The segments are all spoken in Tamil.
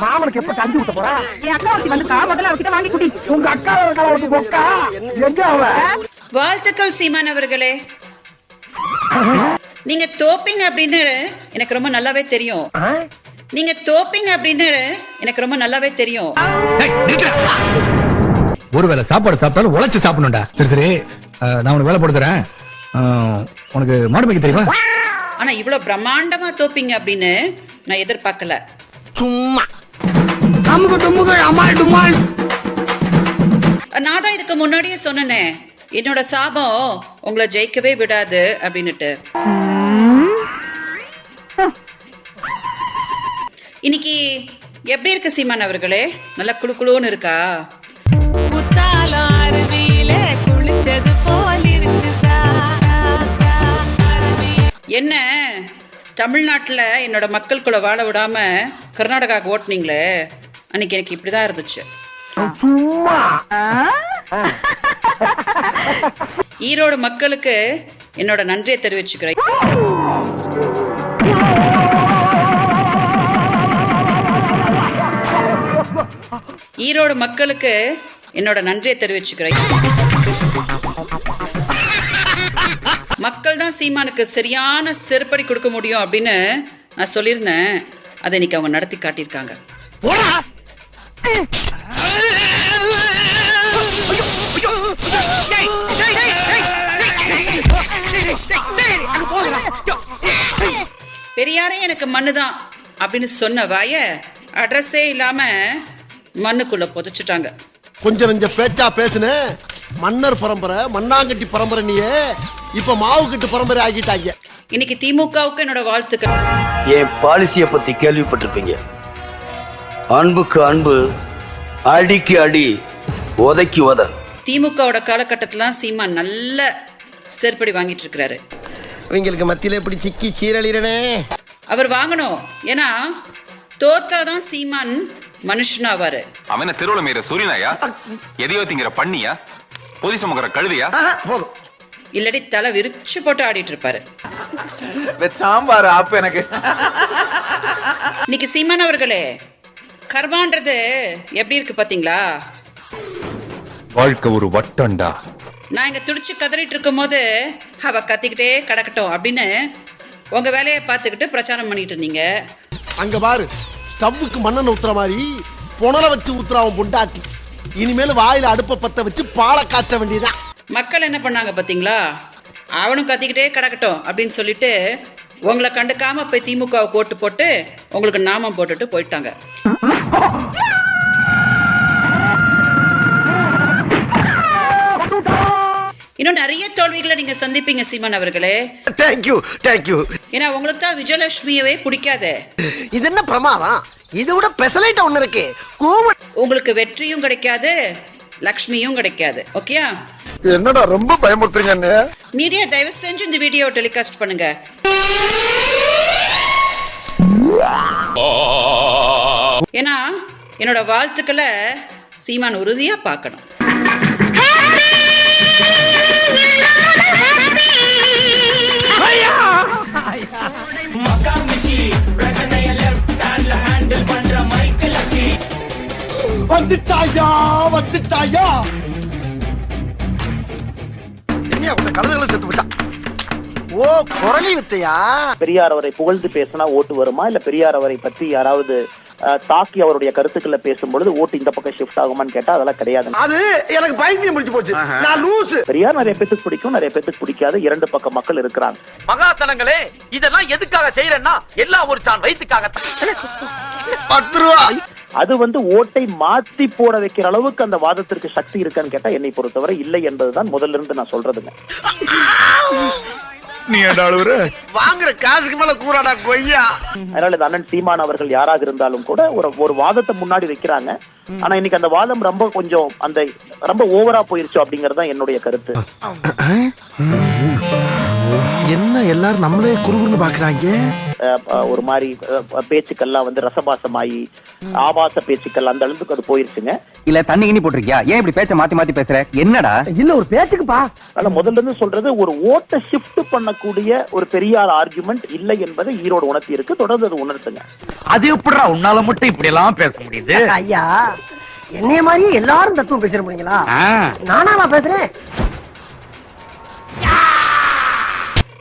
மாமனுக்கு எப்ப கஞ்சி ஊத்த போறா? என் அக்கா ஒருத்தி வந்துக்கா, முதல்ல அவகிட்ட வாங்கி குடி. உங்க அக்கா பொக்கா எங்க அவ? வாழ்த்துக்கள் சீமான் அவர்களே. நீங்க தோப்பீங்க அப்படின்னு எனக்கு ரொம்ப நல்லாவே தெரியும். நீங்க தோப்பீங்க அப்படின்னு எனக்கு ரொம்ப நல்லாவே தெரியும். ஒருவேளை சாப்பாடு சாப்பிட்டாலும் உழைச்சு சாப்பிடணும்டா. சரி சரி, நான் உனக்கு வேலை போட்டு தரேன். உனக்கு மாடு மேய்க்க தெரியுமா? ஆனா இவ்வளவு பிரம்மாண்டமா தோப்பீங்க அப்படின்னு நான் எதிர்பார்க்கல. சும்மா அமுக டுமுக அமால் டுமால். நான் தான் இதுக்கு முன்னாடியே சொன்னேனே, என்னோட சாபம் உங்களை ஜெயிக்கவே விடாது அப்படின்னுட்டு. இன்னைக்கு எப்படி இருக்கு சீமான் அவர்களே? நல்லா குளு குளுன்னு இருக்கா? என்ன தமிழ்நாட்டில் என்னோட மக்கள் கூட வாழ விடாம கர்நாடகாவுக்கு ஓட்டுனீங்களே, அன்னைக்கு எனக்கு இப்படிதான் இருந்துச்சு. ஈரோடு மக்களுக்கு என்னோட நன்றியை தெரிவிச்சுக்கிறேன். ஈரோடு மக்களுக்கு என்னோட நன்றியை தெரிவிச்சுக்கிறேன். மக்கள் தான் சீமானுக்கு சரியான செருப்படி கொடுக்க முடியும் அப்படின்னு நான் சொல்லியிருந்தேன். அதை இன்னைக்கு அவங்க நடத்தி காட்டியிருக்காங்க. பெரியாரே எனக்கு மண்ணுதான் அப்படின்னு சொன்ன வாய அட்ரஸே இல்லாம மண்ணுக்குள்ள புதைச்சிட்டாங்க. கொஞ்சம் நெஞ்ச பேச்சா பேசுன மன்னர் பரம்பரை, மண்ணாங்கட்டி பரம்பரை, நீயே இப்ப மாவு கட்டு பரம்பரை ஆகிட்டாங்க. இன்னைக்கு திமுகவுக்கு என்னோட வாழ்த்துக்கள். என் பாலிசிய பத்தி கேள்விப்பட்டிருப்பீங்க. அன்புக்கு அன்பு, அடிக்கு அடி, உதைக்கு உத. திமுகவோட காலகட்டத்துல சீமான் நல்ல செருப்படி வாங்கிட்டு இருக்கிறாரு. இவங்களுக்கு மத்தியில இப்படி சிக்கி சீரழிறனே. அவர் வாங்கணும், ஏன்னா தோத்தாதான் சீமான் மனுஷனாவாரு. அவன தெருவுல மீற சூரியனாயா, எதையோ திங்கிற பண்ணியா, பொதி சுமக்கிற கழுதியா? போதும். இல்லடி தலை விரிச்சு போட்டு ஆடிட்டு இருப்பாரு. சாம்பார் ஆப்பு எனக்கு. இன்னைக்கு சீமான் அவர்களே, கர்மான்றது எப்படி இருக்கு பாத்தீங்களா? வாழ்க்கை ஒரு வட்டண்டா. நான் இங்க துடிச்சு கதறிட்டு இருக்கும் போது அவ கத்திக்கிட்டே கிடக்கட்டும் அப்படின்னு உங்க வேலையை பார்த்துக்கிட்டு பிரச்சாரம் பண்ணிட்டு இருந்தீங்க. அங்க பாரு, ஸ்டவ்வுக்கு மண்ணெண்ணெய் ஊத்துற மாதிரி புனலை வச்சு ஊத்துறான் பொண்டாட்டி. இனிமேல் வாயில அடுப்ப பத்த வச்சு பாலை காய்ச்ச வேண்டியதான். மக்கள் என்ன பண்ணாங்க பாத்தீங்களா? அவனும் கத்திக்கிட்டே கிடக்கட்டும் அப்படின்னு சொல்லிட்டு உங்களை கண்டுக்காம போய் திமுகவுக்கு ஓட்டு போட்டு உங்களுக்கு நாமம் போட்டுட்டு போயிட்டாங்க. இன்னும் நிறைய தோல்விகளை நீங்க சந்திப்பீங்க சீமான் அவர்களே. Thank you thank you. ஏன்னா உங்களுக்கு தான் விஜயலட்சுமியவே பிடிக்காதே. இது என்ன பிரமாதம்? இது விட பெசலைட் ஒண்ணு இருக்கு. உங்களுக்கு வெற்றியும் கிடைக்காது, லக்ஷ்மியும் கிடைக்காது. ஓகேயா? என்னடா ரொம்ப பயமுறுத்துறீங்க. மீடியா தயவு செஞ்சு இந்த வீடியோ டெலிகாஸ்ட் பண்ணுங்க. ஏன்னா என்னோட வாழ்த்துக்களை சீமான் உறுதியா பார்க்கணும். வந்துட்டாயா வந்துட்டாயா. என்ன உங்க கழுதுகளை செத்து போட்டா? ஓ, குரலி வித்தையா? பெரியார் அவரை புகழ்ந்து பேசினா ஓட்டு வருமா, இல்ல பெரியார் அவரை பற்றி யாராவது தாக்கி அவருடைய கருத்துக்களை பேசும்பொழுது ஓட்டு இந்த பக்கம் ஷிஃப்ட் ஆகுமான்னு கேட்டா அதெல்லாம் கிடையாது. அது எனக்கு பைத்தியம் முடிச்சு போச்சு. நான் லூசு. பெரியார் நிறைய பேத்துக்கு பிடிக்கும், நிறைய பேத்துக்கு பிடிக்காது. இரண்டு பக்க மக்கள் இருக்கிறாங்க. மகாசனங்களே, இதெல்லாம் எதுக்காக செய்யறேன்னா எல்லாம் ஒரு சான் வயிற்றுக்காக. 10 ரூபா. அது ஓட்டை மாத்தி போட வைக்கிற அளவுக்கு அந்த வாதத்திற்கு சக்தி இருக்கான்னு கேட்டா என்னை பொறுத்தவரை இல்லை என்பதுதான் முதல்ல இருந்து நான் சொல்றதுங்க. நீ வாங்குற காசுக்கு மேல கூறாடா கொய்யா. அதனால இந்த அண்ணன் சீமான் அவர்கள் யாராக இருந்தாலும் கூட ஒரு வாதத்தை முன்னாடி வைக்கிறாங்க. ஆனா இன்னைக்கு அந்த வாதம் ரொம்ப ஓவரா போயிருச்சு அப்படிங்கறத என்னுடைய கருத்து. என்ன எல்லாரும் நம்மளே குறுகுறுன்னு பாக்குறாங்க. ஒரு மாதிரி பேச்சுக்கள்லாம் ரசபாசமாயி ஆபாச பேச்சுக்கள் அந்த அளவுக்கு அது போயிருச்சுங்க. இல்ல தண்ணி கிண்ணி போட்டிருக்கியா? ஏன் இப்படி பேச்ச மாத்தி மாத்தி பேசுற? என்னடா? இல்ல ஒரு பேச்சுக்குப்பா. அதனால முதல்ல இருந்து சொல்றது ஒரு ஓட்டை ஷிஃப்ட் பண்ணக்கூடிய ஒரு பெரியார் ஆர்குமெண்ட் இல்லை என்பதை ஈரோடு உணர்த்தி இருக்கு. தொடர்ந்து அது உணர்த்துங்க. அது எப்படிடா உன்னால மட்டும் இப்படி எல்லாம் பேச முடியுது? ஐயா என்னைய மாதிரி எல்லாரும் தத்துவம் பேச முடியுங்களா? நானா பேசுறேன்?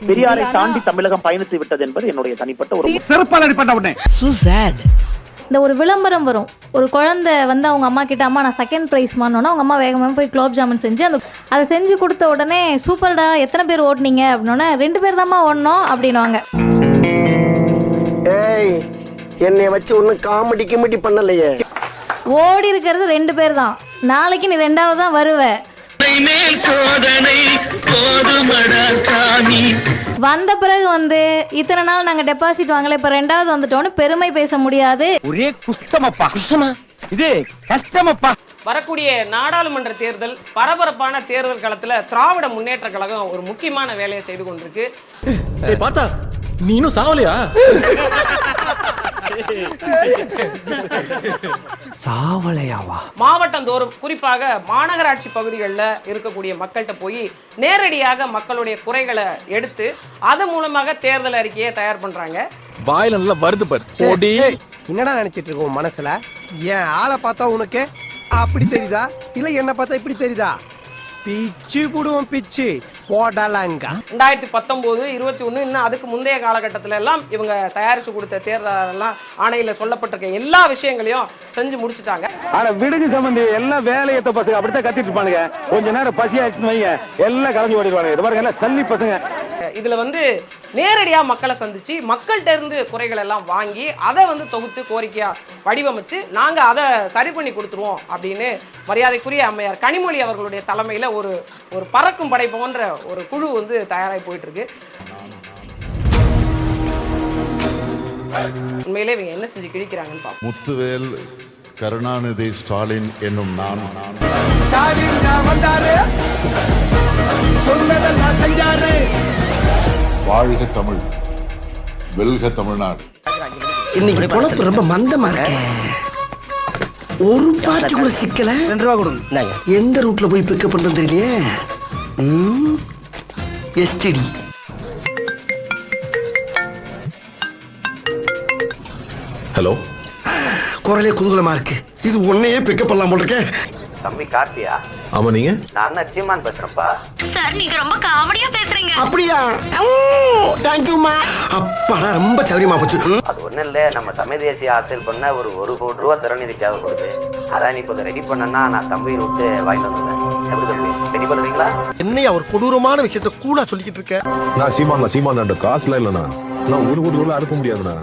பெரியாரை தாண்டி தமிழகம் பயணித்து விட்டது என்பது என்னுடைய தனிப்பட்ட ஒரு சிறப்பான அடிப்பட்ட உடனே இந்த ஒரு விளம்பரம் வரும், ஒரு குழந்தை வந்து அவங்க அம்மா கிட்ட, அம்மா நான் செகண்ட் ப்ரைஸ் மானோன்னா அவங்க அம்மா வேகமாக போய் குலோப் ஜாமுன் செஞ்சு அதை செஞ்சு கொடுத்த உடனே சூப்பர்டா எத்தனை பேர் ஓட்டுனீங்க அப்படின்னா 2 பேர் தான்மா ஓடணும் அப்படின்வாங்க. ஏய் என்னை வச்சு ஒன்னும் காமெடி கிமெடி பண்ணலையே. ஓடி இருக்கிறது 2 பேர் தான். நாளைக்கு நீ 2வது தான் வருவ. வந்த பிறகு வந்து இத்தனை நாள் நாங்க டெபாசிட் வாங்கல, இப்ப 2வது வந்துட்டோம்னு பெருமை பேச முடியாது. ஒரே குஷ்டமப்பா. குஷ்டமா? இது கஷ்டமப்பா. வரக்கூடிய நாடாளுமன்ற தேர்தல் பரபரப்பான தேர்தல் களத்துல திராவிட முன்னேற்ற கழகம் ஒரு முக்கியமான வேலையை செய்து கொண்டிருக்கு. பார்த்தா நீ இன்னும் சாவலையா? சாவலையாவா? மாவட்டந்தோறும் குறிப்பாக மாநகராட்சி பகுதிகளில் இருக்கக்கூடிய மக்கள்கிட்ட போய் நேரடியாக மக்களுடைய குறைகளை எடுத்து அதன் மூலமாக தேர்தல் அறிக்கையை தயார் பண்றாங்க. வாயில நல்லா வருது பாரு. என்னடா நினைச்சிட்டு இருக்கோம் மனசுல? ஏன் ஆளை பார்த்தா உனக்கு அப்படி தெரியுதா, இல்ல என்ன பார்த்தா இப்படி தெரியுதா? பிச்சு புடுவோம், பிச்சு போடலாங்க. 2019, 21 இன்னும் அதுக்கு முந்தைய காலகட்டத்தில எல்லாம் இவங்க தயாரிச்சு கொடுத்த தேர்தல் எல்லாம் ஆணையில சொல்லப்பட்டிருக்க எல்லா விஷயங்களையும் செஞ்சு முடிச்சுட்டாங்க. ஆனா விடுதி சம்பந்தி எல்லாம் வேலையத்த பசங்க அப்படித்தான் கத்திட்டு இருப்பானுங்க. கொஞ்ச நேரம் பசி ஆயிடுச்சுன்னு வைங்க எல்லாம் கலந்து ஓடிடுவாங்க. இது பாருங்க எல்லாம் சல்லி பசங்க. இதுல வந்து நேரடியா மக்களை சந்திச்சு மக்கள்கிட்ட இருந்து குறைகள் எல்லாம் வாங்கி அதை வந்து தொகுத்து கோரிக்கையா வடிவமைச்சு நாங்க அதை சரி பண்ணி கொடுத்துருவோம் அப்படின்னு மரியாதைக்குரிய அம்மையார் கனிமொழி அவர்களுடைய தலைமையில ஒரு பறக்கும் படை போன்ற ஒரு குழு வந்து தயாராகி போயிட்டு இருக்கு. உண்மையிலே இவங்க என்ன செஞ்சு கிழிக்கிறாங்கன்னு பாப்போம். முத்துவேல் கருணாநிதி ஸ்டாலின் என்னும் நான் வாழ்க தமிழ், வெல்க தமிழ்நாடு. இன்னைக்கு பொழப்பு ரொம்ப மந்தமா இருக்க. ஒரு பாட்டு கூட சிக்கல. 2 ரூபா கொடுங்க. எந்த ரூட்ல போய் பிக்கப் பண்றது தெரியலையே. STD hello. குரலே குதூகலமா இருக்கு. இது ஒன்னையே பிக்கப் பண்ணலாம் போல இருக்கே. தம்பி கார்த்தியா? ஆமா, நீங்க? நான் சீமான் பேசுறேன்ப்பா. சார் நீங்க ரொம்ப காமெடியா பேசுறீங்க. அப்படியா? தேங்க்யூமா. அப்பாடா ரொம்ப சௌரியமா போச்சு. அது ஒண்ணும் இல்ல, நம்ம தமிழ் தேசிய அரசியல் பண்ண ஒரு 1 கோடி ரூபாய் திறநிதி தேவைப்படுது. அதான் நீ கொஞ்சம் ரெடி பண்ணனா நான் தம்பியை விட்டு வாங்கிட்டு வந்துடுறேன். எப்படி தம்பி ரெடி பண்ணுவீங்களா? என்னையா ஒரு கொடூரமான விஷயத்த கூட சொல்லிக்கிட்டு இருக்க? நான் சீமான் காசுல இல்லண்ணா. நான் 1 கோடி ரூபாய் அனுப்ப முடியாதுண்ணா.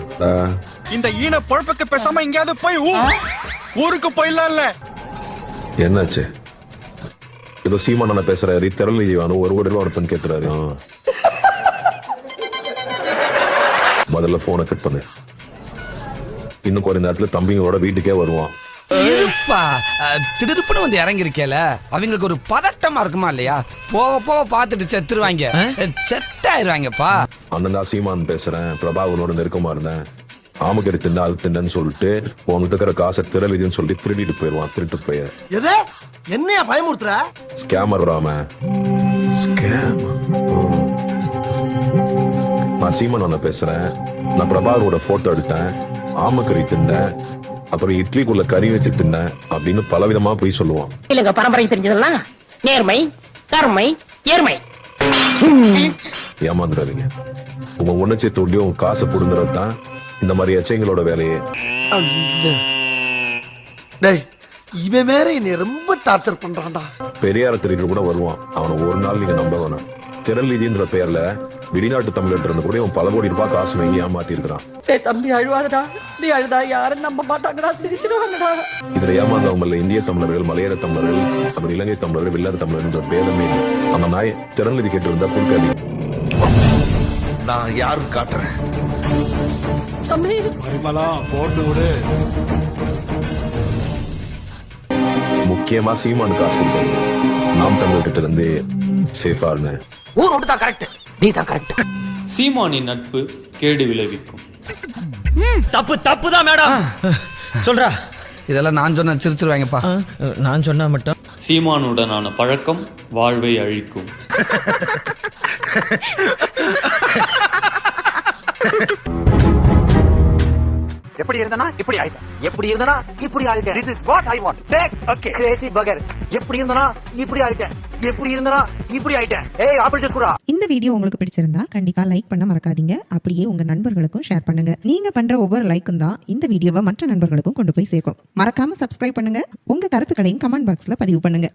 இந்த ஈன பொழப்புக்கு பேசாம எங்கயாவது போய் ஊருக்கு போயிடலாம். இல்ல என்னாச்சு? ஏதோ சீமான் பேசுறாரு, திறநிதி வேணும், 1 கோடி ரூபாய் அனுப்புன்னு கேட்கிறாரு. முதல்ல போனை கட் பண்ணு. இன்னும் கொஞ்ச நேரத்துல தம்பிங்களோட வீட்டுக்கே வருவான். இருப்பா, திடுப்புன்னு வந்து இறங்கி இருக்கேல, அவங்களுக்கு ஒரு பதட்டமா இருக்குமா இல்லையா? போக போக பாத்துட்டு செத்துருவாங்க, செட் ஆயிருவாங்கப்பா. அண்ணன் தான் சீமான் பேசுறேன், பிரபாகரோட நெருக்கமா இருந்தேன், ஆமக்கறி தின்ன அது தின்னு சொல்லிட்டு உங்ககிட்ட இருக்கிற காசை திறவிதின்னு சொல்லி திருடிட்டு போயிடுவான். திருட்டு போய எது என்னையா பயமுறுத்துற? ஸ்கேமர் ராம. நான் சீமான் அண்ணன் பேசுறேன். நான் பிரபாகரோட போட்டோ எடுத்தேன், ஆமக்கறி தின்னேன், அப்புறம் இட்லிக்குள்ள கறி வச்சு தின்னேன் அப்படின்னு பலவிதமா போய் சொல்லுவான். இல்லங்க பரம்பரை தெரிஞ்சதெல்லாம் நேர்மை, கருமை, ஏர்மை. ஏமாந்துடாதீங்க. உங்க உணர்ச்சி தூண்டி உங்க காசை புடுங்குறது தான் இந்த மாதிரி எச்சைங்களோட வேலையே. டேய், இவன் வேற என்னை ரொம்ப டார்ச்சர் பண்றான்டா. பெரியார திருட்டு கூட வருவான். அவனை ஒரு நாள் நீங்க நம்ப வேணாம். திறநிதின்ற பெயர்ல வெளிநாட்டு தமிழர் இருந்து கூட பல கோடி ரூபாய் காசு வாங்கி ஏமாத்தி இருக்கிறான். தம்பி அழுவாதடா, நீ அழுதா யாரும் நம்ப மாட்டாங்கடா, சிரிச்சிடுவாங்கடா. இதுல ஏமாந்தவங்கல்ல இந்திய தமிழர்கள், மலையாள தமிழர்கள், அப்புறம் இலங்கை தமிழர்கள், வெள்ளாறு தமிழர்கள் பேதமே இல்லை. அந்த நாய் திறநிதி கேட்டு இருந்தா கொடுக்காது. நான் யாரும் காட்டுறேன். முக்கியமா சீமான் காசு கொடுத்தாங்க. நாம் தமிழ் கிட்ட இருந்து சேஃபா இருந்தேன். ஊரோடு தான் கரெக்ட், நீ தான் கரெக்ட். சீமானின் நட்பு கேடு விளைவிக்கும். தப்பு தான் மேடம். சொல்றா, இதெல்லாம் நான் சொன்ன சிரிச்சிருவாங்கப்பா. நான் சொன்னா மட்டும். சீமானுடனான பழக்கம் வாழ்வை அழிக்கும். எப்படி இருந்தனா இப்படி ஆயிட்டேன், எப்படி இருந்தனா இப்படி ஆயிட்டேன். This is what I want. Take okay. Crazy burger. எப்படி இருந்தனா இப்படி ஆயிட்டேன், எப்படி இருந்தனா இப்படி ஆயிட்டேன். ஏய் ஆப்பிள் ஜூஸ் குடா. இந்த வீடியோ உங்களுக்கு பிடிச்சிருந்தா கண்டிப்பா லைக் பண்ண மறக்காதீங்க. அப்படியே உங்க நண்பர்களுக்கும் ஷேர் பண்ணுங்க. நீங்க பண்ற ஒவ்வொரு லைக்கும் தான் இந்த வீடியோவை மற்ற நண்பர்களுக்கும் கொண்டு போய் சேர்க்கும். மறக்காம சப்ஸ்கிரைப் பண்ணுங்க. உங்க கருத்துக்களையும் கமெண்ட் பாக்ஸ்ல பதிவு பண்ணுங்க.